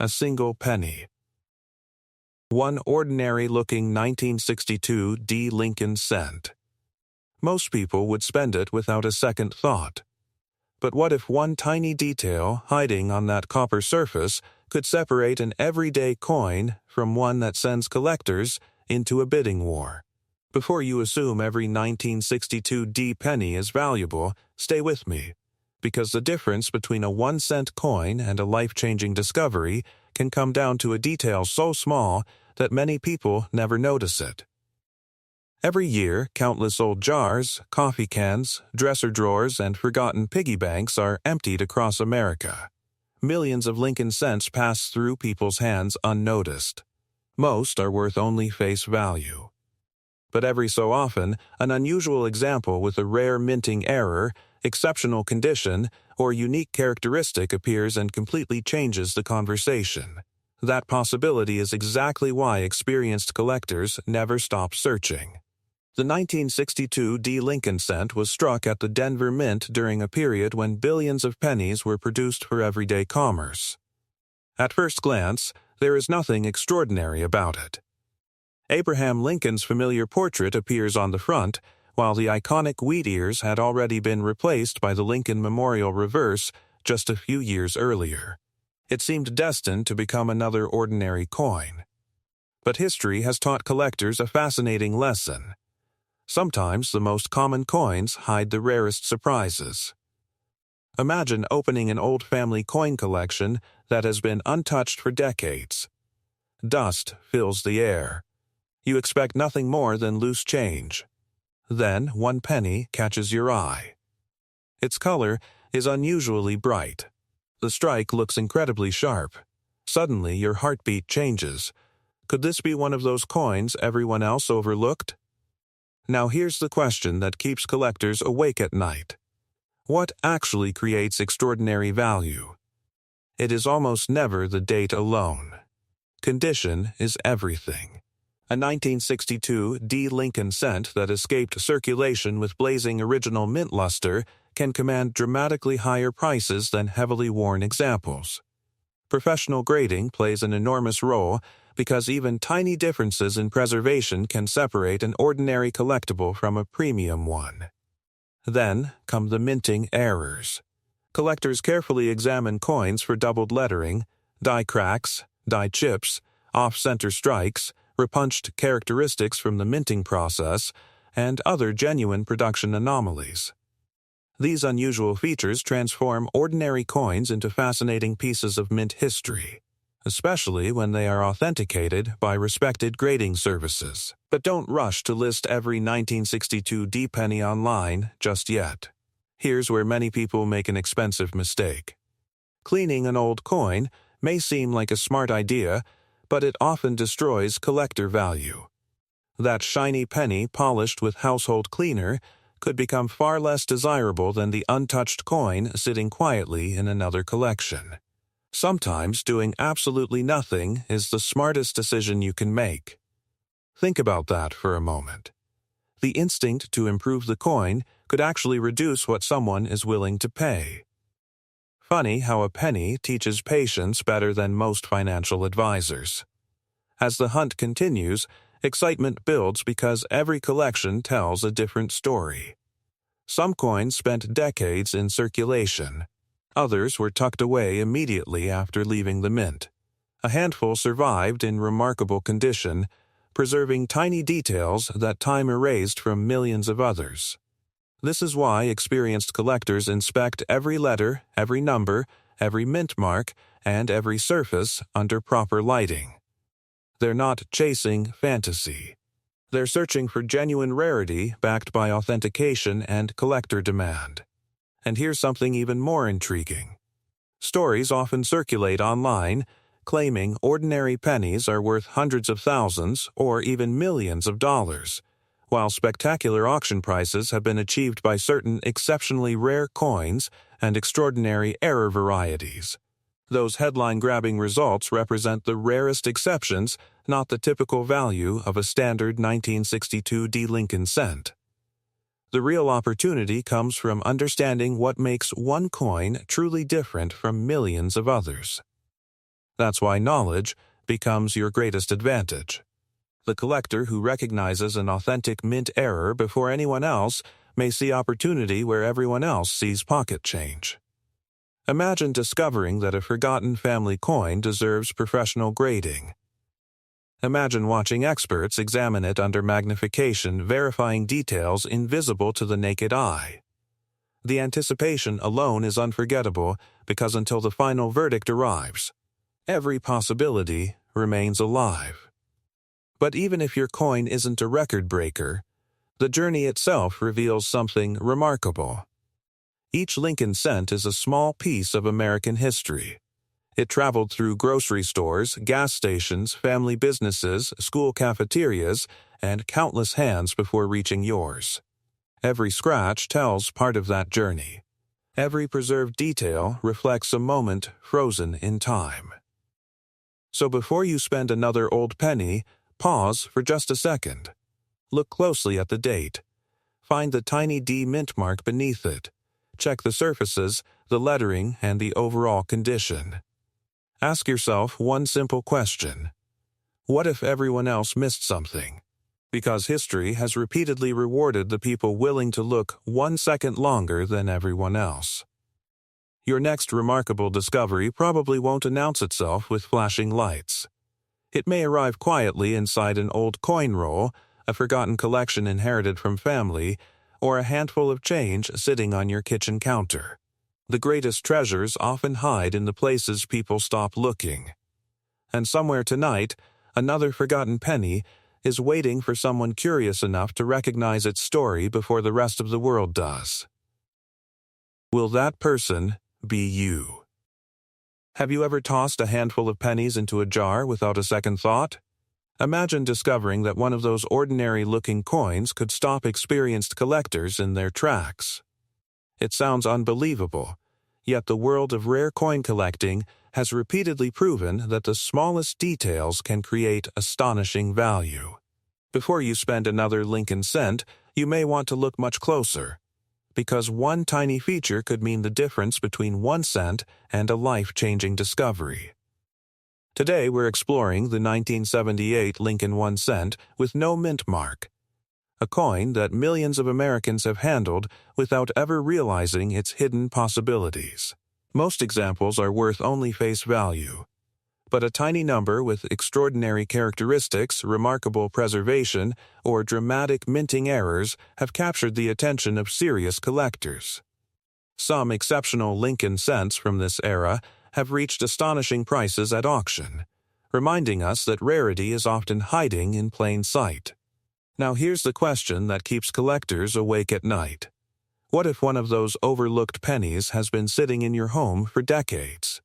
A single penny. One ordinary-looking 1962 D. Lincoln cent. Most people would spend it without a second thought. But what if one tiny detail hiding on that copper surface could separate an everyday coin from one that sends collectors into a bidding war? Before you assume every 1962 D penny is valuable, stay with me, because the difference between a 1-cent coin and a life-changing discovery can come down to a detail so small that many people never notice it. Every year, countless old jars, coffee cans, dresser drawers, and forgotten piggy banks are emptied across America. Millions of Lincoln cents pass through people's hands unnoticed. Most are worth only face value. But every so often, an unusual example with a rare minting error, exceptional condition, or unique characteristic appears and completely changes the conversation. That possibility is exactly why experienced collectors never stop searching. The 1962 D. Lincoln cent was struck at the Denver Mint during a period when billions of pennies were produced for everyday commerce. At first glance, there is nothing extraordinary about it. Abraham Lincoln's familiar portrait appears on the front, while the iconic wheat ears had already been replaced by the Lincoln Memorial reverse just a few years earlier. It seemed destined to become another ordinary coin. But history has taught collectors a fascinating lesson. Sometimes the most common coins hide the rarest surprises. Imagine opening an old family coin collection that has been untouched for decades. Dust fills the air. You expect nothing more than loose change. Then one penny catches your eye. Its color is unusually bright. The strike looks incredibly sharp. Suddenly your heartbeat changes. Could this be one of those coins everyone else overlooked? Now here's the question that keeps collectors awake at night. What actually creates extraordinary value? It is almost never the date alone. Condition is everything. A 1962 D. Lincoln cent that escaped circulation with blazing original mint luster can command dramatically higher prices than heavily worn examples. Professional grading plays an enormous role because even tiny differences in preservation can separate an ordinary collectible from a premium one. Then come the minting errors. Collectors carefully examine coins for doubled lettering, die cracks, die chips, off-center strikes, repunched characteristics from the minting process, and other genuine production anomalies. These unusual features transform ordinary coins into fascinating pieces of mint history, especially when they are authenticated by respected grading services. But don't rush to list every 1962 D penny online just yet. Here's where many people make an expensive mistake. Cleaning an old coin may seem like a smart idea, but it often destroys collector value. That shiny penny polished with household cleaner could become far less desirable than the untouched coin sitting quietly in another collection. Sometimes doing absolutely nothing is the smartest decision you can make. Think about that for a moment. The instinct to improve the coin could actually reduce what someone is willing to pay. Funny how a penny teaches patience better than most financial advisors. As the hunt continues, excitement builds because every collection tells a different story. Some coins spent decades in circulation. Others were tucked away immediately after leaving the mint. A handful survived in remarkable condition, preserving tiny details that time erased from millions of others. This is why experienced collectors inspect every letter, every number, every mint mark, and every surface under proper lighting. They're not chasing fantasy. They're searching for genuine rarity backed by authentication and collector demand. And here's something even more intriguing. Stories often circulate online, claiming ordinary pennies are worth hundreds of thousands or even millions of dollars, while spectacular auction prices have been achieved by certain exceptionally rare coins and extraordinary error varieties. Those headline-grabbing results represent the rarest exceptions, not the typical value of a standard 1962 D. Lincoln cent. The real opportunity comes from understanding what makes one coin truly different from millions of others. That's why knowledge becomes your greatest advantage. The collector who recognizes an authentic mint error before anyone else may see opportunity where everyone else sees pocket change. Imagine discovering that a forgotten family coin deserves professional grading. Imagine watching experts examine it under magnification, verifying details invisible to the naked eye. The anticipation alone is unforgettable because until the final verdict arrives, every possibility remains alive. But even if your coin isn't a record breaker, the journey itself reveals something remarkable. Each Lincoln cent is a small piece of American history. It traveled through grocery stores, gas stations, family businesses, school cafeterias, and countless hands before reaching yours. Every scratch tells part of that journey. Every preserved detail reflects a moment frozen in time. So before you spend another old penny, pause for just a second. Look closely at the date. Find the tiny D mint mark beneath it. Check the surfaces, the lettering, and the overall condition. Ask yourself one simple question. What if everyone else missed something? Because history has repeatedly rewarded the people willing to look 1 second longer than everyone else. Your next remarkable discovery probably won't announce itself with flashing lights. It may arrive quietly inside an old coin roll, a forgotten collection inherited from family, or a handful of change sitting on your kitchen counter. The greatest treasures often hide in the places people stop looking. And somewhere tonight, another forgotten penny is waiting for someone curious enough to recognize its story before the rest of the world does. Will that person be you? Have you ever tossed a handful of pennies into a jar without a second thought? Imagine discovering that one of those ordinary-looking coins could stop experienced collectors in their tracks. It sounds unbelievable, yet the world of rare coin collecting has repeatedly proven that the smallest details can create astonishing value. Before you spend another Lincoln cent, you may want to look much closer, because one tiny feature could mean the difference between 1 cent and a life-changing discovery. Today we're exploring the 1978 Lincoln 1 cent with no mint mark, a coin that millions of Americans have handled without ever realizing its hidden possibilities. Most examples are worth only face value, but a tiny number with extraordinary characteristics, remarkable preservation, or dramatic minting errors have captured the attention of serious collectors. Some exceptional Lincoln cents from this era have reached astonishing prices at auction, reminding us that rarity is often hiding in plain sight. Now here's the question that keeps collectors awake at night. What if one of those overlooked pennies has been sitting in your home for decades?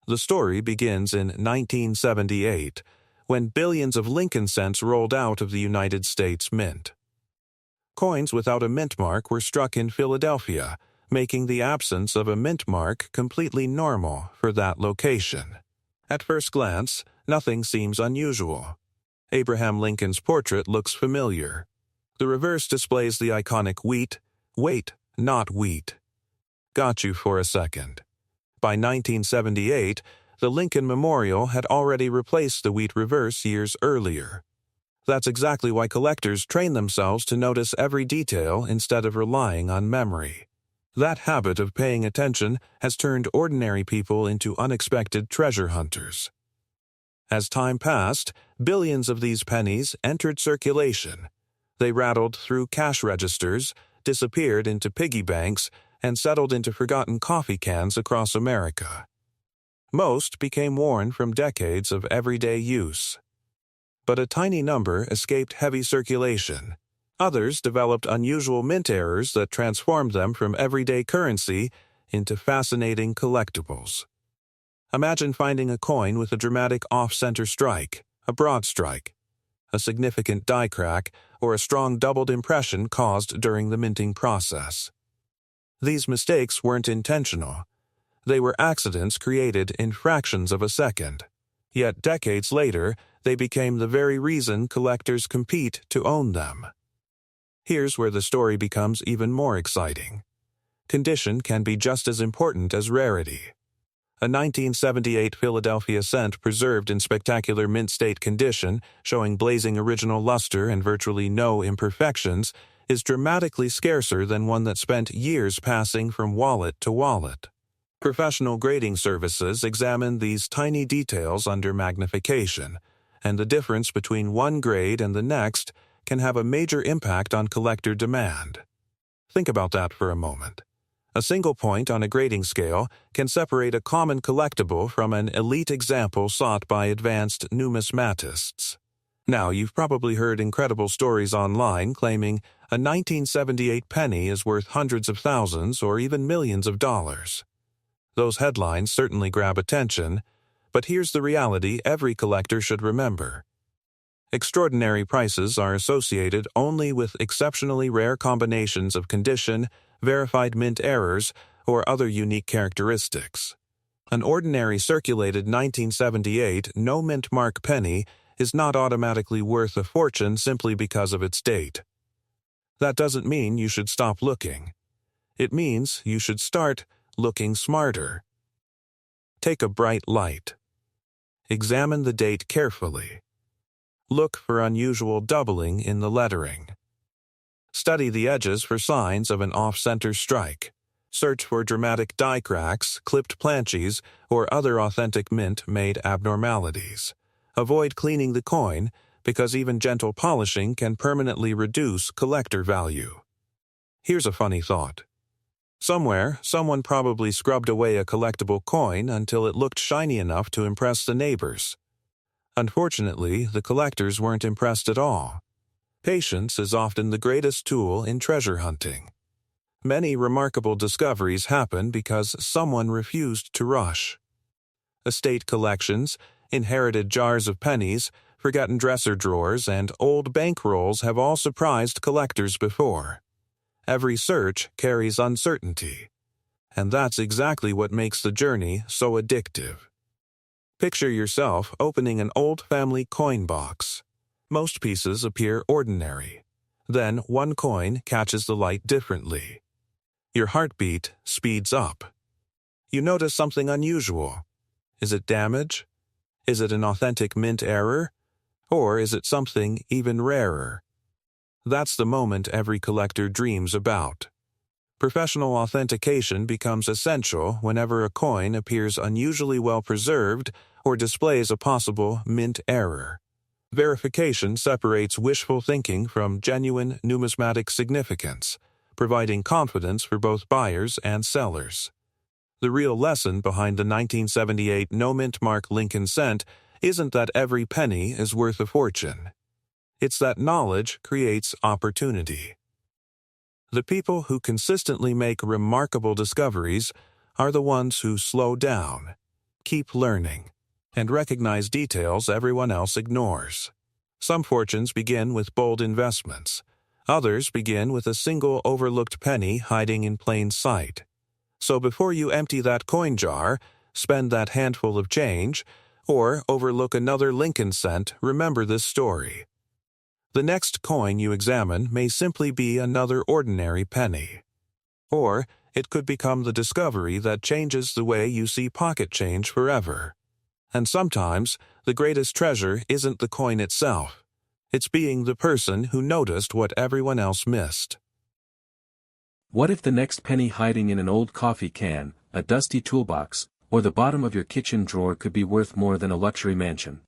The story begins in 1978, when billions of Lincoln cents rolled out of the United States Mint. Coins without a mint mark were struck in Philadelphia, making the absence of a mint mark completely normal for that location. At first glance, nothing seems unusual. Abraham Lincoln's portrait looks familiar. The reverse displays the iconic wheat, wait, not wheat. Got you for a second. By 1978, the Lincoln Memorial had already replaced the wheat reverse years earlier. That's exactly why collectors train themselves to notice every detail instead of relying on memory. That habit of paying attention has turned ordinary people into unexpected treasure hunters. As time passed, billions of these pennies entered circulation. They rattled through cash registers, disappeared into piggy banks, and settled into forgotten coffee cans across America. Most became worn from decades of everyday use. But a tiny number escaped heavy circulation. Others developed unusual mint errors that transformed them from everyday currency into fascinating collectibles. Imagine finding a coin with a dramatic off-center strike, a broad strike, a significant die crack, or a strong doubled impression caused during the minting process. These mistakes weren't intentional. They were accidents created in fractions of a second. Yet decades later, they became the very reason collectors compete to own them. Here's where the story becomes even more exciting. Condition can be just as important as rarity. A 1978 Philadelphia cent preserved in spectacular mint state condition, showing blazing original luster and virtually no imperfections, is dramatically scarcer than one that spent years passing from wallet to wallet. Professional grading services examine these tiny details under magnification, and the difference between one grade and the next can have a major impact on collector demand. Think about that for a moment. A single point on a grading scale can separate a common collectible from an elite example sought by advanced numismatists. Now, you've probably heard incredible stories online claiming a 1978 penny is worth hundreds of thousands or even millions of dollars. Those headlines certainly grab attention, but here's the reality every collector should remember. Extraordinary prices are associated only with exceptionally rare combinations of condition, verified mint errors, or other unique characteristics. An ordinary circulated 1978 no-mint mark penny is not automatically worth a fortune simply because of its date. That doesn't mean you should stop looking. It means you should start looking smarter. Take a bright light. Examine the date carefully. Look for unusual doubling in the lettering. Study the edges for signs of an off-center strike. Search for dramatic die cracks, clipped planches, or other authentic mint-made abnormalities. Avoid cleaning the coin, because even gentle polishing can permanently reduce collector value. Here's a funny thought. Somewhere, someone probably scrubbed away a collectible coin until it looked shiny enough to impress the neighbors. Unfortunately, the collectors weren't impressed at all. Patience is often the greatest tool in treasure hunting. Many remarkable discoveries happen because someone refused to rush. Estate collections, inherited jars of pennies, forgotten dresser drawers, and old bank rolls have all surprised collectors before. Every search carries uncertainty, and that's exactly what makes the journey so addictive. Picture yourself opening an old family coin box. Most pieces appear ordinary. Then one coin catches the light differently. Your heartbeat speeds up. You notice something unusual. Is it damage? Is it an authentic mint error? Or is it something even rarer? That's the moment every collector dreams about. Professional authentication becomes essential whenever a coin appears unusually well preserved or displays a possible mint error. Verification separates wishful thinking from genuine numismatic significance, providing confidence for both buyers and sellers. The real lesson behind the 1978 no-mint mark Lincoln cent isn't that every penny is worth a fortune. It's that knowledge creates opportunity. The people who consistently make remarkable discoveries are the ones who slow down, keep learning, and recognize details everyone else ignores. Some fortunes begin with bold investments. Others begin with a single overlooked penny hiding in plain sight. So before you empty that coin jar, spend that handful of change, or overlook another Lincoln cent, remember this story. The next coin you examine may simply be another ordinary penny. Or it could become the discovery that changes the way you see pocket change forever. And sometimes, the greatest treasure isn't the coin itself. It's being the person who noticed what everyone else missed. What if the next penny hiding in an old coffee can, a dusty toolbox, or the bottom of your kitchen drawer could be worth more than a luxury mansion?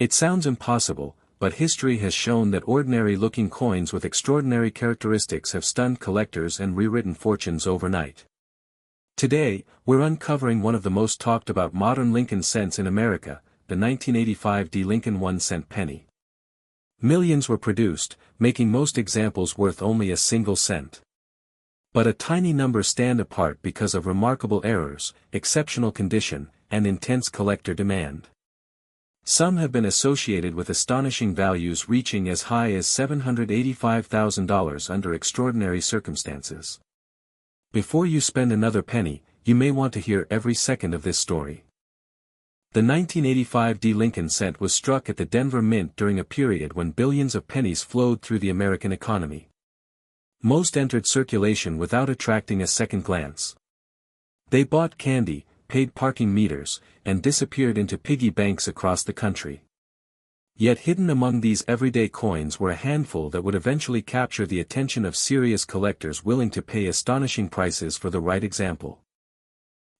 It sounds impossible, but history has shown that ordinary-looking coins with extraordinary characteristics have stunned collectors and rewritten fortunes overnight. Today, we're uncovering one of the most talked-about modern Lincoln cents in America, the 1985 D. Lincoln 1-cent penny. Millions were produced, making most examples worth only a single cent. But a tiny number stand apart because of remarkable errors, exceptional condition, and intense collector demand. Some have been associated with astonishing values reaching as high as $785,000 under extraordinary circumstances. Before you spend another penny, you may want to hear every second of this story. The 1985 D. Lincoln cent was struck at the Denver Mint during a period when billions of pennies flowed through the American economy. Most entered circulation without attracting a second glance. They bought candy, paid parking meters, and disappeared into piggy banks across the country. Yet hidden among these everyday coins were a handful that would eventually capture the attention of serious collectors willing to pay astonishing prices for the right example.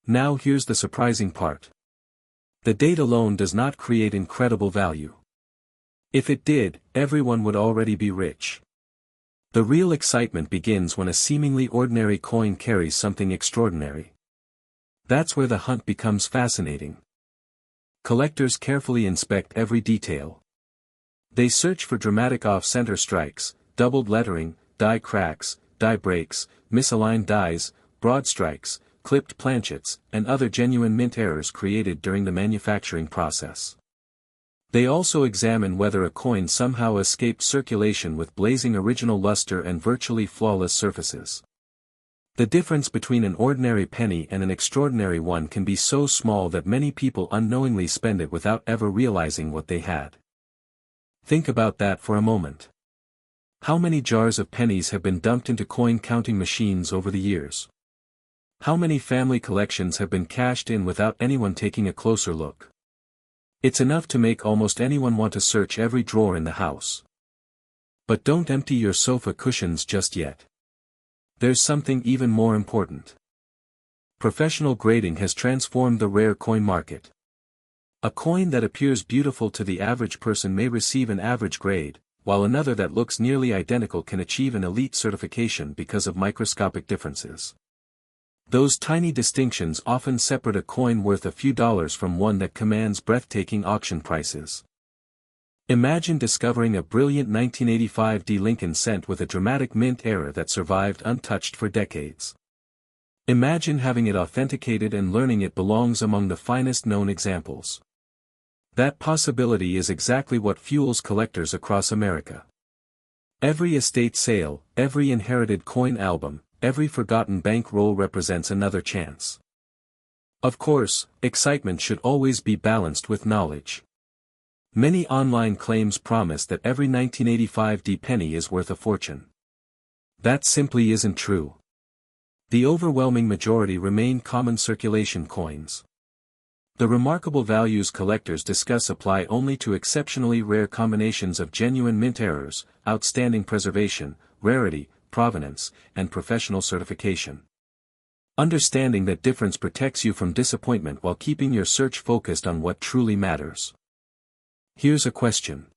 Now here's the surprising part. The date alone does not create incredible value. If it did, everyone would already be rich. The real excitement begins when a seemingly ordinary coin carries something extraordinary. That's where the hunt becomes fascinating. Collectors carefully inspect every detail. They search for dramatic off-center strikes, doubled lettering, die cracks, die breaks, misaligned dies, broad strikes, clipped planchets, and other genuine mint errors created during the manufacturing process. They also examine whether a coin somehow escaped circulation with blazing original luster and virtually flawless surfaces. The difference between an ordinary penny and an extraordinary one can be so small that many people unknowingly spend it without ever realizing what they had. Think about that for a moment. How many jars of pennies have been dumped into coin-counting machines over the years? How many family collections have been cashed in without anyone taking a closer look? It's enough to make almost anyone want to search every drawer in the house. But don't empty your sofa cushions just yet. There's something even more important. Professional grading has transformed the rare coin market. A coin that appears beautiful to the average person may receive an average grade, while another that looks nearly identical can achieve an elite certification because of microscopic differences. Those tiny distinctions often separate a coin worth a few dollars from one that commands breathtaking auction prices. Imagine discovering a brilliant 1985 Lincoln cent with a dramatic mint error that survived untouched for decades. Imagine having it authenticated and learning it belongs among the finest known examples. That possibility is exactly what fuels collectors across America. Every estate sale, every inherited coin album, every forgotten bankroll represents another chance. Of course, excitement should always be balanced with knowledge. Many online claims promise that every 1985 penny is worth a fortune. That simply isn't true. The overwhelming majority remain common circulation coins. The remarkable values collectors discuss apply only to exceptionally rare combinations of genuine mint errors, outstanding preservation, rarity, provenance, and professional certification. Understanding that difference protects you from disappointment while keeping your search focused on what truly matters. Here's a question.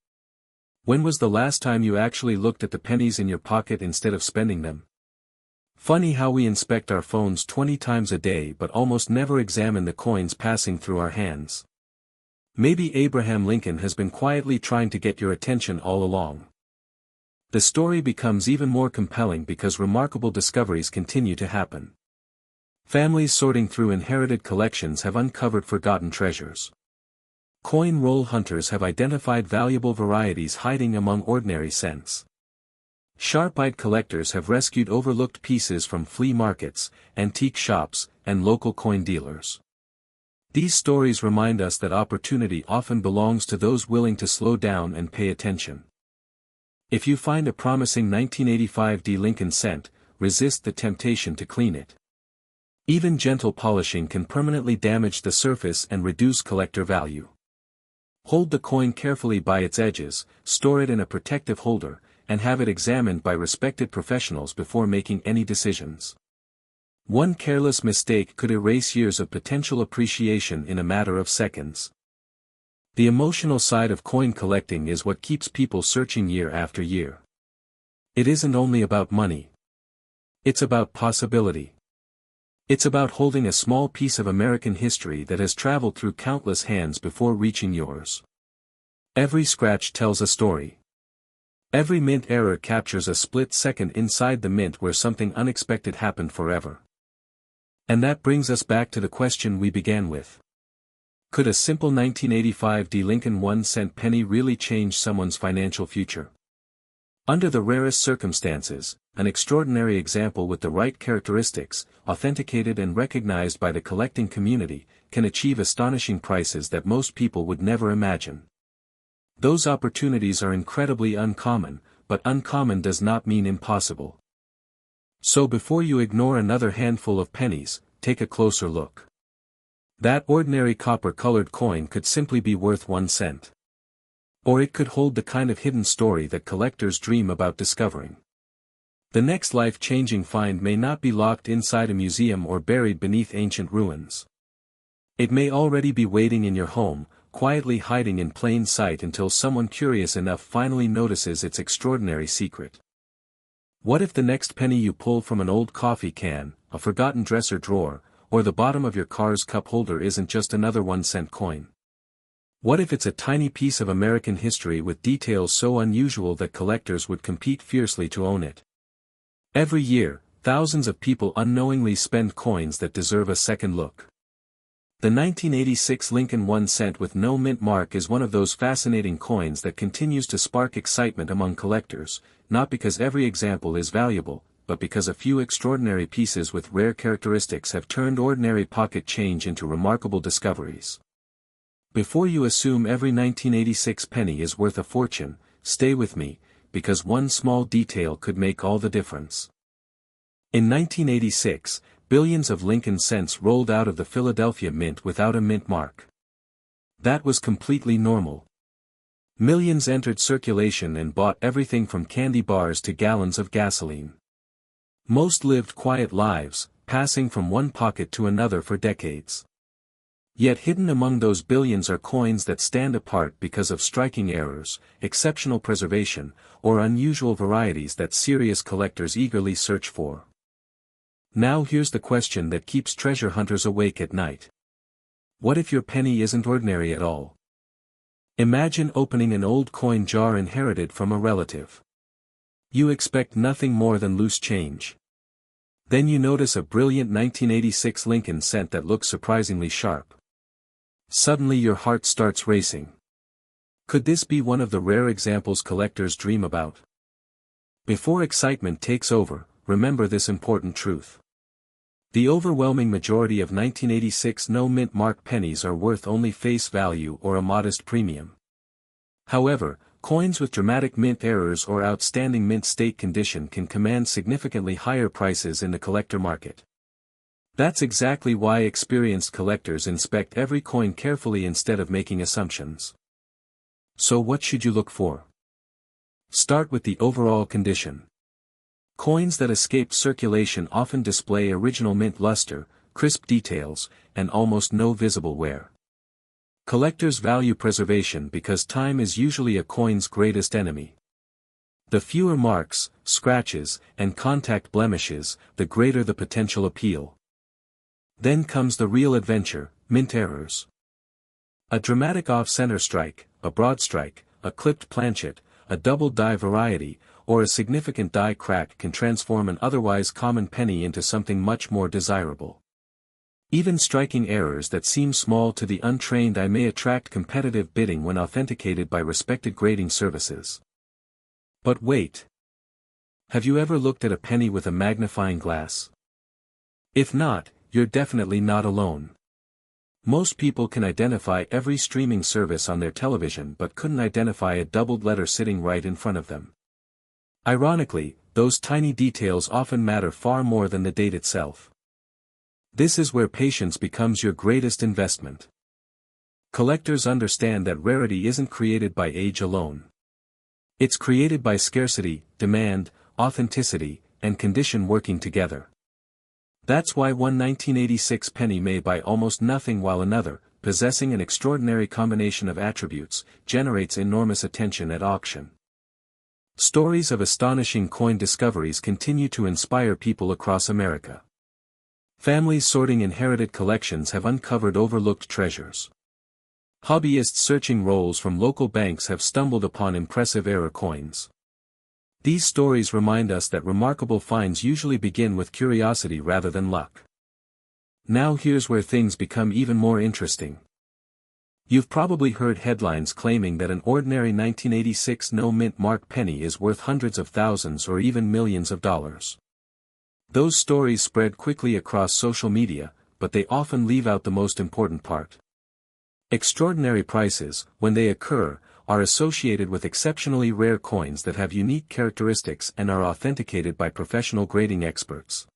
When was the last time you actually looked at the pennies in your pocket instead of spending them? Funny how we inspect our phones 20 times a day but almost never examine the coins passing through our hands. Maybe Abraham Lincoln has been quietly trying to get your attention all along. The story becomes even more compelling because remarkable discoveries continue to happen. Families sorting through inherited collections have uncovered forgotten treasures. Coin roll hunters have identified valuable varieties hiding among ordinary cents. Sharp-eyed collectors have rescued overlooked pieces from flea markets, antique shops, and local coin dealers. These stories remind us that opportunity often belongs to those willing to slow down and pay attention. If you find a promising 1985 Lincoln cent, resist the temptation to clean it. Even gentle polishing can permanently damage the surface and reduce collector value. Hold the coin carefully by its edges, store it in a protective holder, and have it examined by respected professionals before making any decisions. One careless mistake could erase years of potential appreciation in a matter of seconds. The emotional side of coin collecting is what keeps people searching year after year. It isn't only about money. It's about possibility. It's about holding a small piece of American history that has traveled through countless hands before reaching yours. Every scratch tells a story. Every mint error captures a split second inside the mint where something unexpected happened forever. And that brings us back to the question we began with. Could a simple 1985 Lincoln 1-cent penny really change someone's financial future? Under the rarest circumstances, an extraordinary example with the right characteristics, authenticated and recognized by the collecting community, can achieve astonishing prices that most people would never imagine. Those opportunities are incredibly uncommon, but uncommon does not mean impossible. So before you ignore another handful of pennies, take a closer look. That ordinary copper-colored coin could simply be worth 1 cent. Or it could hold the kind of hidden story that collectors dream about discovering. The next life-changing find may not be locked inside a museum or buried beneath ancient ruins. It may already be waiting in your home, quietly hiding in plain sight until someone curious enough finally notices its extraordinary secret. What if the next penny you pull from an old coffee can, a forgotten dresser drawer, or the bottom of your car's cup holder isn't just another 1-cent coin? What if it's a tiny piece of American history with details so unusual that collectors would compete fiercely to own it? Every year, thousands of people unknowingly spend coins that deserve a second look. The 1986 Lincoln 1 cent with no mint mark is one of those fascinating coins that continues to spark excitement among collectors, not because every example is valuable, but because a few extraordinary pieces with rare characteristics have turned ordinary pocket change into remarkable discoveries. Before you assume every 1986 penny is worth a fortune, stay with me, because one small detail could make all the difference. In 1986, billions of Lincoln cents rolled out of the Philadelphia Mint without a mint mark. That was completely normal. Millions entered circulation and bought everything from candy bars to gallons of gasoline. Most lived quiet lives, passing from one pocket to another for decades. Yet hidden among those billions are coins that stand apart because of striking errors, exceptional preservation, or unusual varieties that serious collectors eagerly search for. Now here's the question that keeps treasure hunters awake at night. What if your penny isn't ordinary at all? Imagine opening an old coin jar inherited from a relative. You expect nothing more than loose change. Then you notice a brilliant 1986 Lincoln cent that looks surprisingly sharp. Suddenly your heart starts racing. Could this be one of the rare examples collectors dream about? Before excitement takes over, remember this important truth. The overwhelming majority of 1986 no-mint mark pennies are worth only face value or a modest premium. However, coins with dramatic mint errors or outstanding mint state condition can command significantly higher prices in the collector market. That's exactly why experienced collectors inspect every coin carefully instead of making assumptions. So what should you look for? Start with the overall condition. Coins that escape circulation often display original mint luster, crisp details, and almost no visible wear. Collectors value preservation because time is usually a coin's greatest enemy. The fewer marks, scratches, and contact blemishes, the greater the potential appeal. Then comes the real adventure, mint errors. A dramatic off-center strike, a broad strike, a clipped planchet, a double die variety, or a significant die crack can transform an otherwise common penny into something much more desirable. Even striking errors that seem small to the untrained eye may attract competitive bidding when authenticated by respected grading services. But wait. Have you ever looked at a penny with a magnifying glass? If not, you're definitely not alone. Most people can identify every streaming service on their television but couldn't identify a doubled letter sitting right in front of them. Ironically, those tiny details often matter far more than the date itself. This is where patience becomes your greatest investment. Collectors understand that rarity isn't created by age alone. It's created by scarcity, demand, authenticity, and condition working together. That's why one 1986 penny may buy almost nothing while another, possessing an extraordinary combination of attributes, generates enormous attention at auction. Stories of astonishing coin discoveries continue to inspire people across America. Families sorting inherited collections have uncovered overlooked treasures. Hobbyists searching rolls from local banks have stumbled upon impressive error coins. These stories remind us that remarkable finds usually begin with curiosity rather than luck. Now here's where things become even more interesting. You've probably heard headlines claiming that an ordinary 1986 no-mint mark penny is worth hundreds of thousands or even millions of dollars. Those stories spread quickly across social media, but they often leave out the most important part. Extraordinary prices, when they occur, are associated with exceptionally rare coins that have unique characteristics and are authenticated by professional grading experts.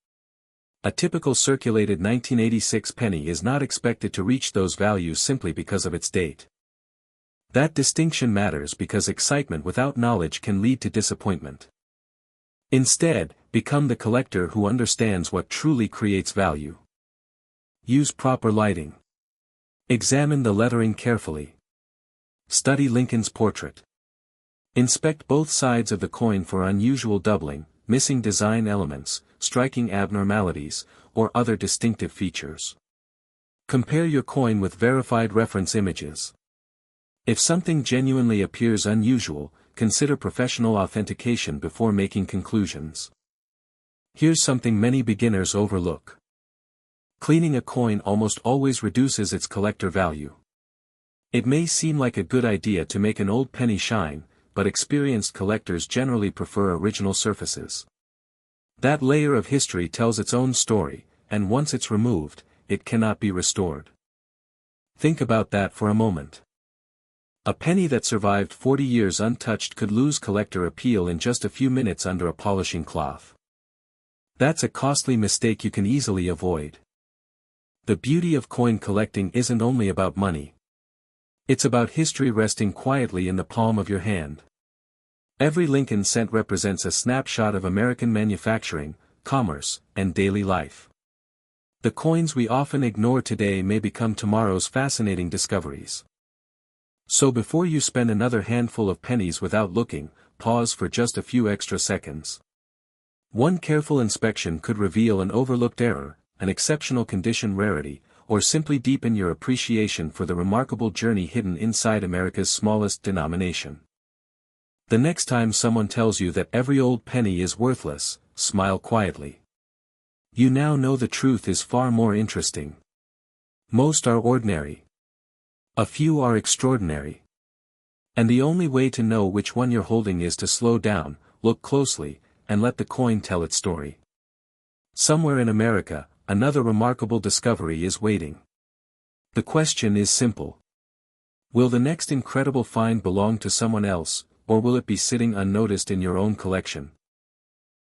A typical circulated 1986 penny is not expected to reach those values simply because of its date. That distinction matters because excitement without knowledge can lead to disappointment. Instead, become the collector who understands what truly creates value. Use proper lighting. Examine the lettering carefully. Study Lincoln's portrait. Inspect both sides of the coin for unusual doubling, missing design elements, striking abnormalities, or other distinctive features. Compare your coin with verified reference images. If something genuinely appears unusual, consider professional authentication before making conclusions. Here's something many beginners overlook. Cleaning a coin almost always reduces its collector value. It may seem like a good idea to make an old penny shine, but experienced collectors generally prefer original surfaces. That layer of history tells its own story, and once it's removed, it cannot be restored. Think about that for a moment. A penny that survived 40 years untouched could lose collector appeal in just a few minutes under a polishing cloth. That's a costly mistake you can easily avoid. The beauty of coin collecting isn't only about money. It's about history resting quietly in the palm of your hand. Every Lincoln cent represents a snapshot of American manufacturing, commerce, and daily life. The coins we often ignore today may become tomorrow's fascinating discoveries. So before you spend another handful of pennies without looking, pause for just a few extra seconds. One careful inspection could reveal an overlooked error, an exceptional condition rarity, or simply deepen your appreciation for the remarkable journey hidden inside America's smallest denomination. The next time someone tells you that every old penny is worthless, smile quietly. You now know the truth is far more interesting. Most are ordinary. A few are extraordinary. And the only way to know which one you're holding is to slow down, look closely, and let the coin tell its story. Somewhere in America, another remarkable discovery is waiting. The question is simple. Will the next incredible find belong to someone else, or will it be sitting unnoticed in your own collection?